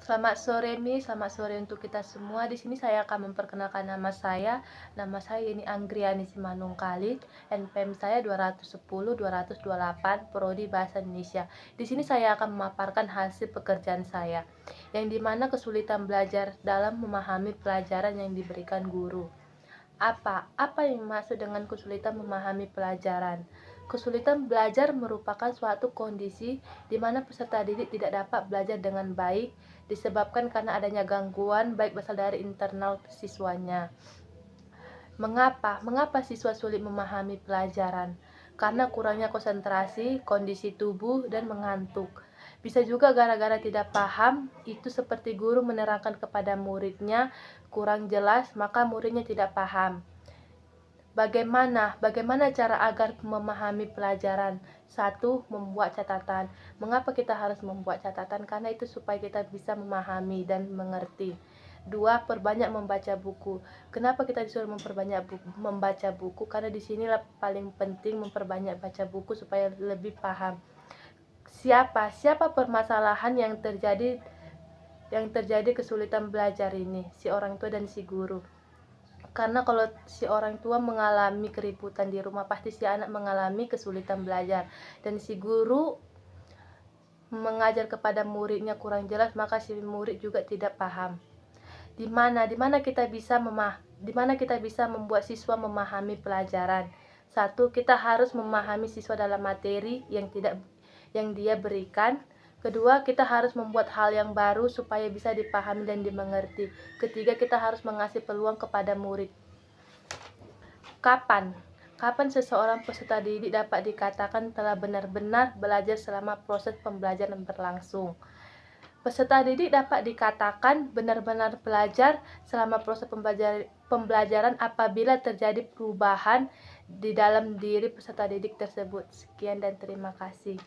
Selamat sore Mi, selamat sore untuk kita semua. Di sini saya akan memperkenalkan nama saya. Nama saya ini Anggriani Simanung Khalid, NPM saya 210 228, Prodi Bahasa Indonesia. Di sini saya akan memaparkan hasil pekerjaan saya, yang dimana kesulitan belajar dalam memahami pelajaran yang diberikan guru. Apa yang dimaksud dengan kesulitan memahami pelajaran? Kesulitan belajar merupakan suatu kondisi di mana peserta didik tidak dapat belajar dengan baik disebabkan karena adanya gangguan baik berasal dari internal siswanya. Mengapa? Mengapa siswa sulit memahami pelajaran? Karena kurangnya konsentrasi, kondisi tubuh, dan mengantuk. Bisa juga gara-gara tidak paham, itu seperti guru menerangkan kepada muridnya kurang jelas, maka muridnya tidak paham. Bagaimana cara agar memahami pelajaran? Satu, membuat catatan. Mengapa kita harus membuat catatan? Karena itu supaya kita bisa memahami dan mengerti. Dua, perbanyak membaca buku. Kenapa kita disuruh membaca buku? Karena di sinilah paling penting memperbanyak baca buku supaya lebih paham. Siapa permasalahan yang terjadi kesulitan belajar ini? Si orang tua dan si guru. Karena kalau si orang tua mengalami keributan di rumah, pasti si anak mengalami kesulitan belajar. Dan si guru mengajar kepada muridnya kurang jelas, maka si murid juga tidak paham. Di mana kita bisa membuat siswa memahami pelajaran? Satu, kita harus memahami siswa dalam materi yang dia berikan. Kedua, kita harus membuat hal yang baru supaya bisa dipahami dan dimengerti. Ketiga, kita harus mengasih peluang kepada murid. Kapan seseorang peserta didik dapat dikatakan telah benar-benar belajar selama proses pembelajaran berlangsung? Peserta didik dapat dikatakan benar-benar belajar selama proses pembelajaran apabila terjadi perubahan di dalam diri peserta didik tersebut. Sekian dan terima kasih.